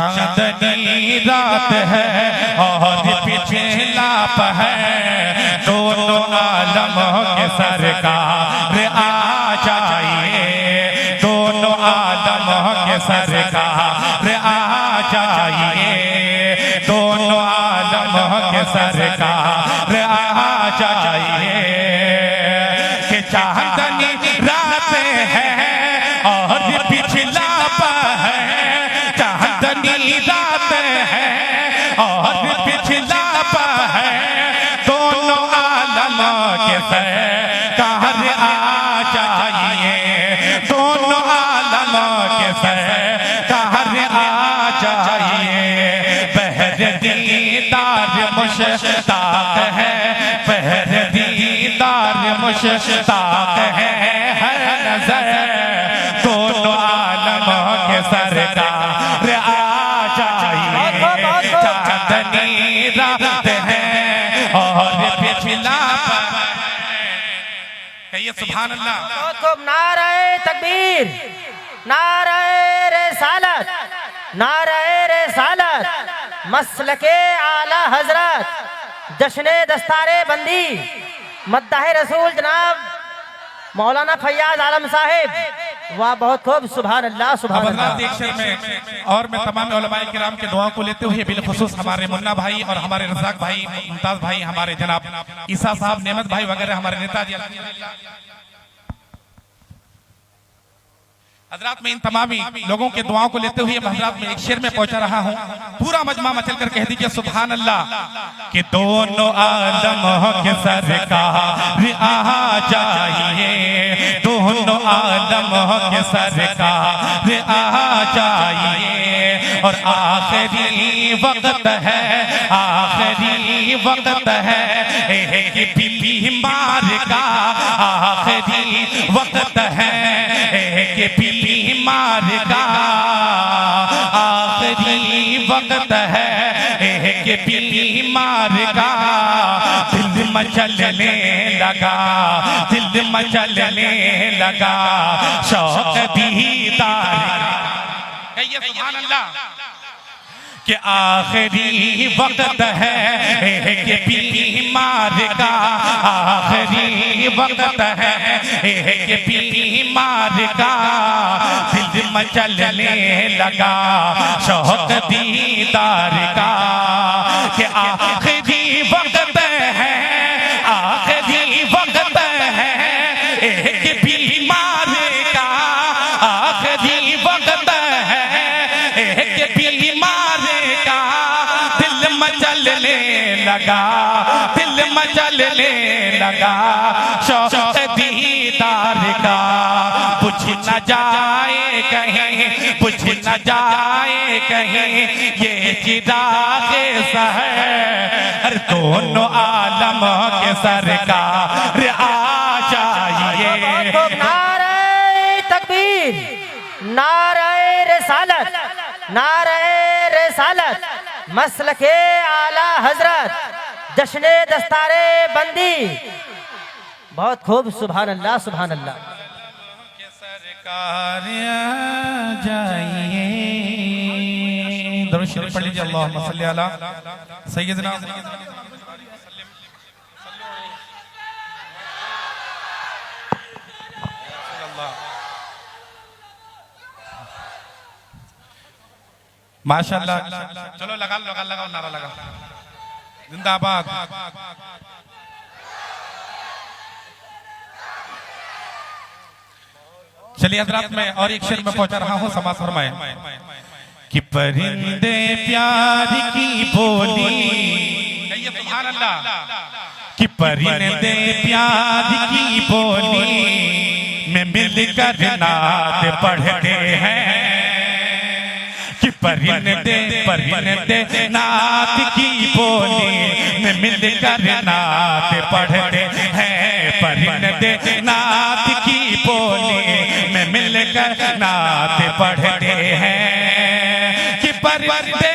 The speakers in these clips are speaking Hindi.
चांदनी रात है और पिछला पहर, दोनों आलम के सरकार आ जाइए, दोनों आलम के सरकार आ जाइए, दोनों आलम के सरकार आ जाइए। कि चांदनी रात है और पिछला पहर, चांदनी रात है और पिछला पहर, दोनों आलम के सरकार आ जाइए, दोनों आलम के सरकार आ जाइए। बहर दीदार मुश्ताक है, बहर दीदार मुश्ताक है हर नजर, दोनों आलम के सरकार आ जाइए। चांदनी रात है और पिछला कहिए सुभान अल्लाह। खूब नारे तकबीर, नारे रिसालत, नारे रिसालत, मसलके आला हजरत, जश्ने दस्तारे बंदी, मद्दाह रसूल जनाब मौलाना फैयाज आलम साहिब। वाह बहुत खूब, सुभान अल्लाह सुभान अल्लाह। एक शेर में और मैं तमाम उलमाए किराम के दुआओं को लेते हुए बिलखुसूस हमारे मुन्ना भाई और हमारे रज़ाक भाई, मुमताज भाई, हमारे जनाब ईसा साहब, नेमत भाई वगैरह हमारे नेताजी हजरात में इन तमामी लोगों के दुआओं को लेते हुए हजरात में एक शेर में पहुंचा रहा हूं। पूरा मजमा मचल कर कह दीजिए सुभान अल्लाह। कि दोनों आलम के सरकार आ जाइए, दोनों आलम के सरकार आ जाइए। और आखिरी वक्त है, आखिरी वक्त है कि बीमार का, आखिरी वक्त है कि बीमार का, आखिरी वक्त है कि बीमार का। दिल मचलने लगा, दिल मचलने लगा, शौक दीदार कहिए सुभान अल्लाह। कि आखिरी वक्त है कि बीमार का, आखिरी वक्त है कि बीमार का। दिल मचलने लगा शौक दीदार का। कि आखिरी वक्त है, आखिरी वक्त है कि बीमार का, आखिरी वक्त है कि बीमार का। दिल मचलने लगा, दिल मचलने लगा शौक दीदार का। बुझ न जाए कहीं, बुझ न जाए कहीं ये चिराग सहर, दोनों आलम के सरकार आ जाइए। नारे तकबीर, नारे रिसालत, नारे रिसालत, मसलके आला हजरत, जश्ने दस्तारे बंदी। बहुत खूब, सुभान अल्लाह सुभान अल्लाह। सरकार आ जाइए। दरूद शरीफ पढ़ लीजिए, अल्लाहुम्मा सल्ली अला सय्यदना। माशाअल्लाह। चलो लगा लगा लगाओ, नारा लगा, जिंदाबाद। चलिए हजरात में और एक शेर में पहुंचा रहा हूं, समाज फरमाए। कि परिंदे प्यार की बोली, कहिए सुभान अल्लाह। कि परिंदे प्यार की बोली में मिलकर नात पढ़ते हैं। कि परिंदे परिंदे नात की बोली में मिलकर नात पढ़ते हैं। परिंदे नात की बोली में मिलकर नात पढ़ते हैं। कि परिंदे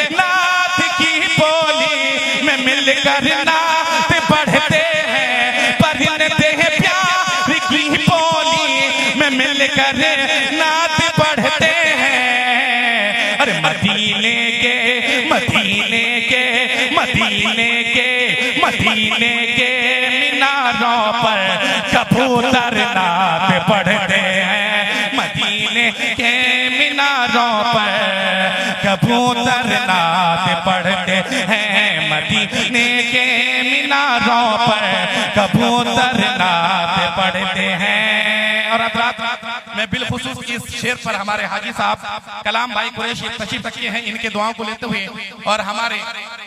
नात की बोली में मिलकर नात पढ़ते हैं। परिंदे करते हैं प्यार की बोली में मिलकर नात पढ़ते हैं। अरे मदीने के मदीने के मदीने के मदीने के मीनारों पर कबूतर नात पढ़ते हैं। मदीने के मीनारों पर कबूतर नात पढ़ते हैं। मदीने के मीनारों पर कबूतर नात पढ़ते हैं। और हज़रात मैं बिलखुसूस इस शेर पर हमारे हाजी साहब कलाम भाई कुरैशी तशरीफ रखे हैं, इनके दुआओं को लेते हुए, और हमारे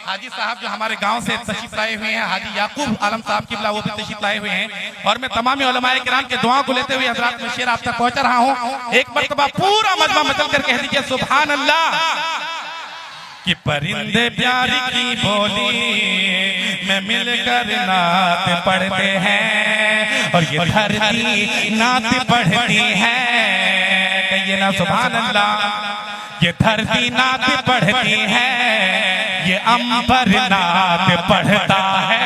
हाजी साहब जो हमारे गांव से तशरीफ लाए हुए हैं, हाजी याकूब आलम साहब किबला, वो भी तशरीफ लाए हुए हैं। और मैं तमाम उलमाए किराम के दुआओं को लेते हुए हज़रात में शेर आप तक पहुंचा रहा हूं। एक मरतबा पूरा मजमा मचल कर कह दीजिए सुभान अल्लाह। कि परिंदे प्यार की बोली में मिलकर नात पढ़ते हैं, और ये धरती नात पढ़ती है। कहिए ना सुभान अल्लाह। ये धरती नात पढ़ती है, ये अंबर नात पढ़ता है।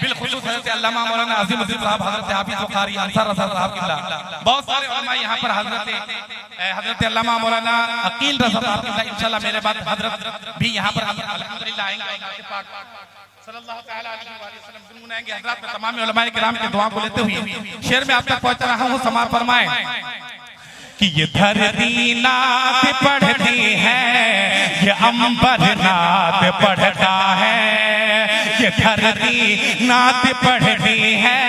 बिलखुसूस हज़रत अल्लामा मौलाना अज़ीम उद्दीन साहब, हज़रत हाफिज़ बुखारी अंसार रज़ा साहब किबला, बहुत सारे उलमा यहाँ पर हज़रत अल्लामा मौलाना अकील रज़ा साहब किबला, इंशाल्लाह मेरे बाद हज़रत भी यहाँ पर अल्हम्दुलिल्लाह आएंगे। सल्लल्लाहु तआला अलैहि वसल्लम गुनगुनाएंगे। हज़रत में तमाम उलमाए किराम की दुआ को लेते हुए शेर में आप तक पहुंचा रहा हूँ। समार फरमाएं कि ये धरती नात पढ़ती है, ये अंबर नात पढ़ता है। ये धरती नात पढ़ती है,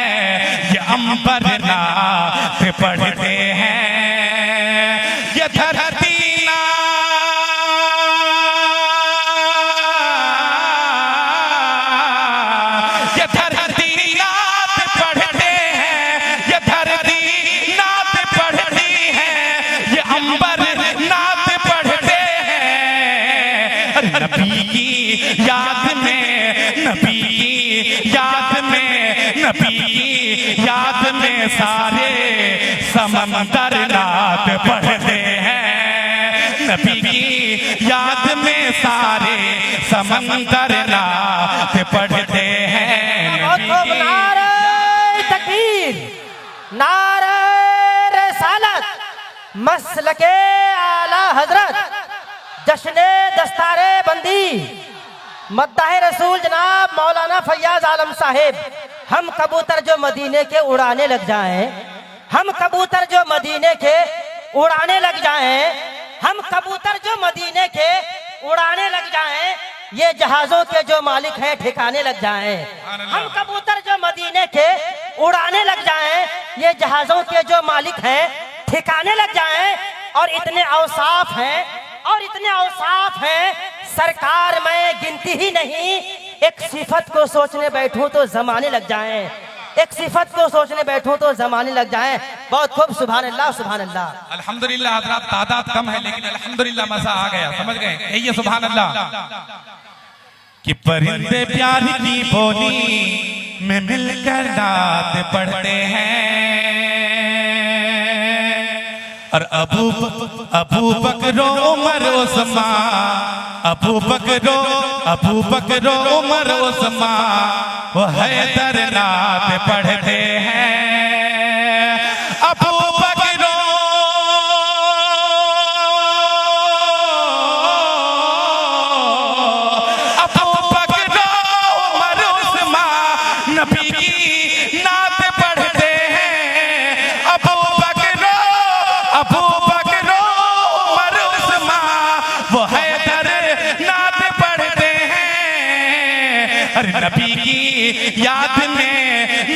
ये अंबर नात पढ़ते हैं। ये धरती ये धरती नात पढ़ते हैं, ये धरती नात पढ़ती है, ये अंबर नात पढ़ते हैं। अरे नबी की याद में, नबी की याद में, नबी की याद में सारे समंदर नात पढ़ते हैं। नबी की याद में सारे समंदर नात पढ़ते हैं। नारे तकबीर, नारे रिसालत, मसलके आला हजरत, जश्ने दस्तारे बंदी, मद्दाह रसूल जनाब मौलाना फैयाज आलम साहिब। हम कबूतर जो मदीने के उड़ाने लग जाएं, हम कबूतर जो मदीने के उड़ाने लग जाएं, हम कबूतर जो मदीने के उड़ाने लग जाएं, ये जहाजों के जो मालिक हैं ठिकाने लग जाएं। हम कबूतर जो मदीने के उड़ाने लग जाएं, ये जहाजों के जो मालिक हैं ठिकाने लग जाएं। और इतने औसाफ हैं, और इतने औसाफ हैं सरकार मैं गिनती ही नहीं। एक सिफत को सोचने बैठूं तो जमाने लग जाएं, एक सिफत को सोचने बैठूं तो जमाने लग जाएं। बहुत खूब, सुभान अल्लाह सुभान अल्लाह। अल्हम्दुलिल्लाह हज़रात तादाद कम है, लेकिन अल्हम्दुलिल्लाह मजा आ गया, समझ गए? कहिए सुभान अल्लाह। कि परिंदे प्यार की बोली में मिलकर नात पढ़ते हैं। और अबू बकरो उमर उस्मान, अबू बकरो उमर उस्मान, वो हैदर नात पढ़ते हैं। अबू बकरो उमर उस्मान, नबी की नात पढ़ते हैं। अबू बकरो उमर उस्मान, वो हैदर नात पढ़ते हैं। अरे नबी की याद में,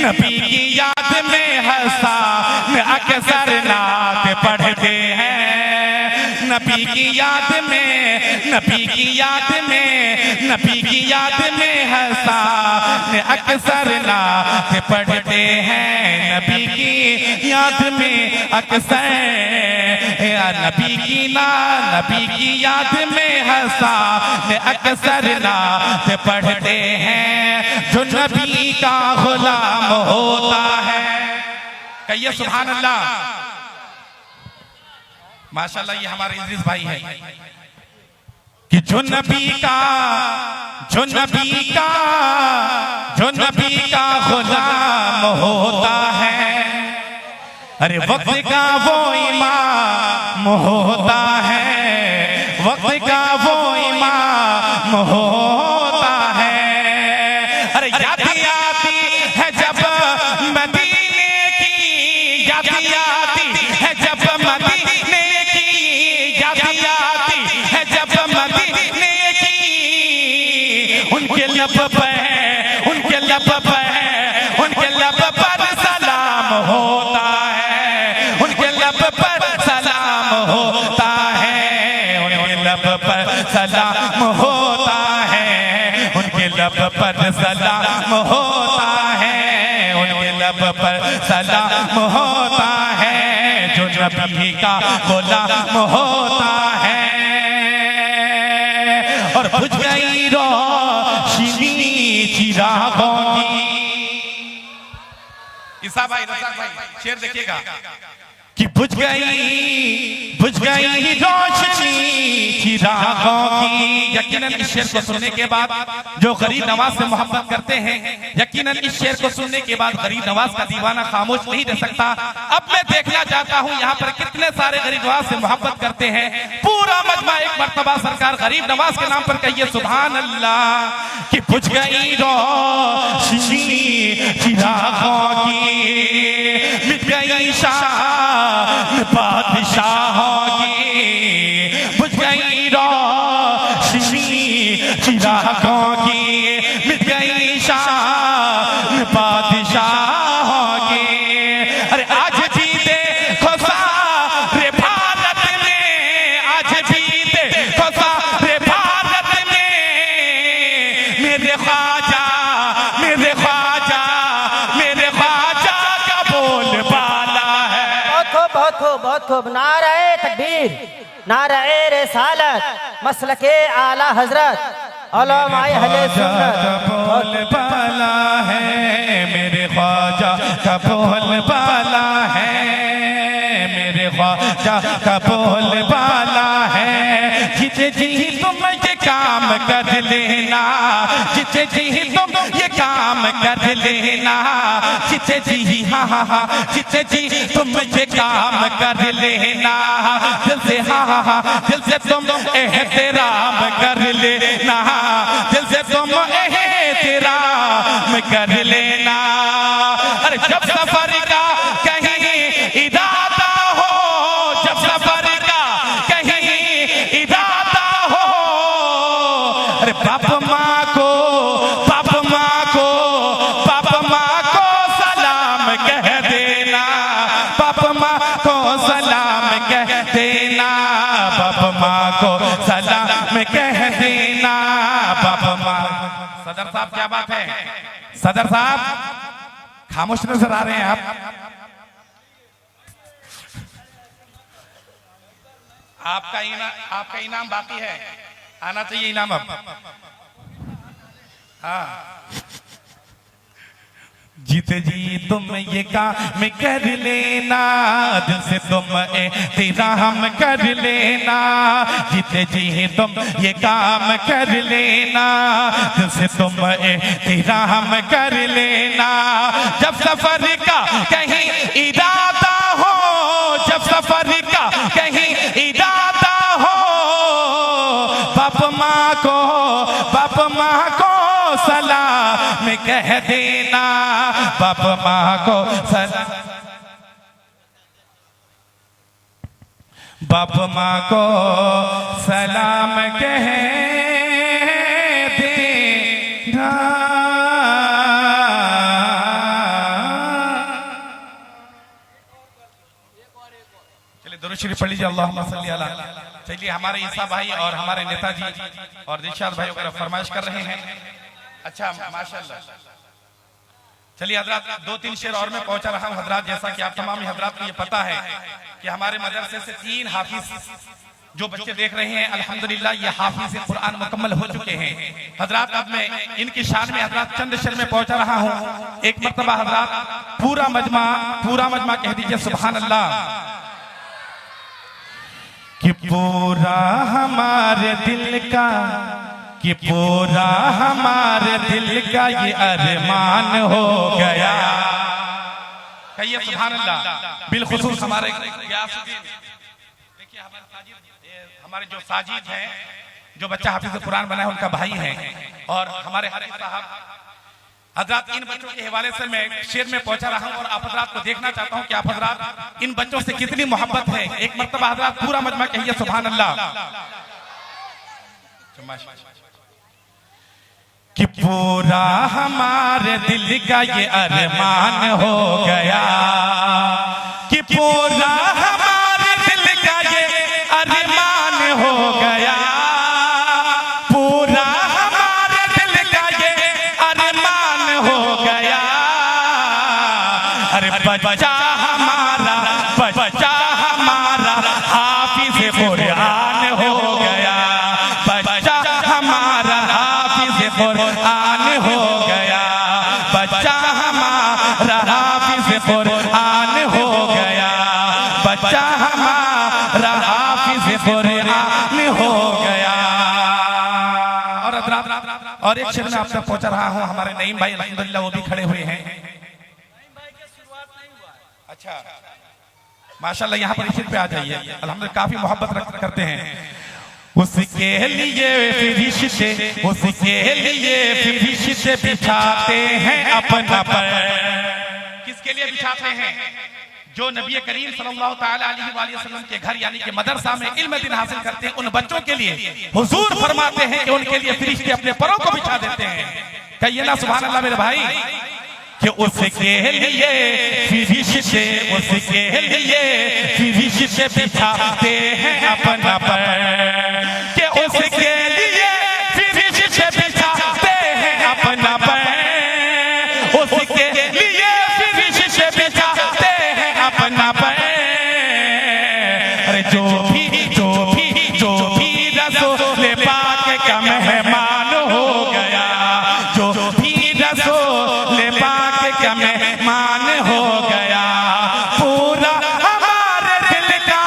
नबी की याद में हसन अक्सर नात पढ़ते हैं। नबी की याद में, नबी की याद में, नबी की याद में हसन अक्सर नात पढ़ते हैं। नबी की याद में अक्सर, नबी की याद में हसन अक्सर नात पढ़ते हैं। जो नबी का गुलाम होता है, कहिए सुभान अल्लाह। माशाल्लाह ये हमारे इद्रिस भाई हैं कि जो नबी का गुलाम होता है, अरे वक्त का वो इमाम होता है, वक्त का वो इमाम होता है। अरे याद आती है जब मदीने की, याद आती है जब मदीने की, याद आती है जब मदीने की। उनके लब पे, उनके लब पे, उनके लब पर सलाम होता है, उनके लब पर सलाम होता है, उनके लब पर सलाम होता है, उनके लब पर सलाम होता है, उनके लब पर सलाम होता है, जो नबी का गुलाम होता है। और बुझ गई रोशनी चिरागों की। ईसा भाई, रज़ाक भाई, शेर देखिएगा कि बुझ गई रोशनी चिरागों की। यकीनन इस शेर को सुनने के बाद जो गरीब नवाज से मोहब्बत करते हैं, यकीनन इस शेर को सुनने के बाद गरीब नवाज का दीवाना खामोश नहीं रह सकता। अब मैं देखना चाहता हूं यहाँ पर कितने सारे गरीब नवाज से मोहब्बत करते हैं। पूरा मजमा एक मर्तबा सरकार गरीब नवाज के नाम पर कहिए सुभान अल्लाह। कि बुझ गई रोशनी चिरागों की, मिट गई शान बादशाहों की, बुझ गई रोशनी चिरागों की, मिट गई शान बादशाहों की। अरे आज भी देखो सारे भारत में, आज भी देखो सारे भारत में मेरे ख्वाजा, मेरे ख्वाजा, मेरे ख्वाजा का बोलबाला है। बहुत खूब। नारे तकबीर, नारे रिसालत, मसलके आला हजरत, उलमाए अहले सुन्नत। बोलबाला है मेरे ख्वाजा का बोलबाला है, मेरे ख्वाजा का बोलबाला है। जिसे जी तुम ये काम कर लेना, जिसे जी तुम ये काम कर लेना, जिसे जी हाँ हाँ हाँ, जिसे जी तुम ये काम कर लेना। दिल से हाँ हाँ हाँ, दिल से तुम एहतराम कर लेना, दिल से तुम एहतराम कर लेना। अरे जब सफर का कहीं इरादा हो, जब सफर का कहीं इरादा हो, अरे बाप माँ को, बाप माँ को, बाप माँ को सलाम कह देना, बाप माँ को सलाम कह देना, बाप माँ को सलाम कह देना, बाप माँ। सदर साहब क्या बात है, सदर साहब खामोश नजर आ रहे हैं आप। आपका इनाम बाकी है, आना चाहिए इनाम अब। हाँ, जीते जी तुम ये काम कर लेना, दिल से तुम एहतराम कर लेना, जीते जी तुम ये काम कर लेना, दिल से तुम एहतराम कर लेना। जब सफर का कहीं इरादा हो, जब सफर का कहीं इरादा हो, बाप माँ को, बाप माँ को सलाम कह देना, बाप माँ को सलाम, बाप माँ को सलाम कह देना। चलिए दुरूद शरीफ पढ़ लीजिए, अल्लाहुम्मा सल्ली अला। चलिए हमारे ईसा भाई और हमारे नेताजी और दिलशाद भाई वगैरह फरमाइश कर रहे हैं। अच्छा माशाल्लाह। चलिए हजरात, 2-3 शेर और मैं पहुंचा रहा हूं हजरात। जैसा कि आप तमाम हजरात को ये पता है कि हमारे मदरसे से 3 हाफिज जो बच्चे देख रहे हैं, अल्हम्दुलिल्लाह ये हाफिज कुरान मुकम्मल हो चुके हैं हजरात। अब मैं इनकी शान में हजरात चंद शेर में पहुंचा रहा हूं। एक मर्तबा हजरात पूरा मजमा कह दीजिए सुभान अल्लाह। कि पूरा हमारे दिल का, कि पूरा हमारे दिल का ये अरमान हो गया। कहिए सुभान अल्लाह। बिलखुसूस हमारे गयासुद्दीन, देखिए हमारे जो साजिद हैं, जो बच्चा हाफिज कुरान बना है उनका भाई है, और हमारे हाफिज साहब हजरात, इन बच्चों के हवाले से मैं शेर में पहुंचा रहा हूं और आप हजरात को देखना चाहता हूं कि आप हजरात इन बच्चों से कितनी मोहब्बत है। एक मर्तबा हजरात पूरा मजमा कहिए सुभान अल्लाह। कि पूरा हमारे दिल का ये अरमान हो गया, कि पूरा हमारे दिल का ये अरमान हो गया, पूरा हमारे दिल का ये अरमान हो गया। अरे बच्चा हमारा, बच्चा हमारा हाफिज कुरान हो गया, बच्चा हमारा हाफिज कुरान हो गया, बच्चा हमारा हाफिज कुरान हो गया, बच्चा हमारा हाफिज कुरान हो गया। और एक शेर में आप तक पहुंचा रहा हूं, हमारे नईम भाई अल्हम्दुलिल्लाह वो भी खड़े हुए हैं। अच्छा माशाल्लाह, यहाँ पर शेर पे आ जाइए। अल्हम्दुलिल्लाह काफी मोहब्बत करते हैं। उसके लिए फरिश्ते, उसके लिए फरिश्ते बिछाते हैं अपना पर। किसके लिए बिछाते हैं? जो नबी करीम सल्लल्लाहु ताला अलैहि वसल्लम के घर यानी कि मदरसा में इल्म दिन हासिल करते हैं, उन बच्चों के लिए हुजूर फरमाते हैं कि उनके लिए फरिश्ते अपने परों को बिछा देते हैं। कहिए ना सुभान अल्लाह मेरे भाई। कि उसके लिए फरिश्ते, उसके लिए फरिश्ते बिछाते हैं अपना पर, कि उसके लिए फरिश्ते बिछाते हैं अपना पर, उसके लिए फरिश्ते बिछाते हैं अपना पर। अरे जो भी रसूल पाक का मेहमान हो गया, जो भी रसूल पाक का मेहमान हो गया, पूरा हमारे दिल का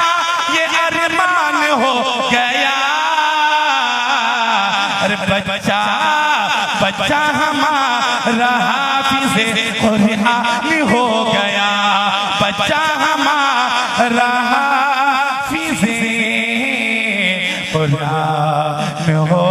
ये अरमान हो गया। अरे बच्चा हमारा हाफिज कुरान हो गया, बच्चा हमारा हाफिज कुरान हो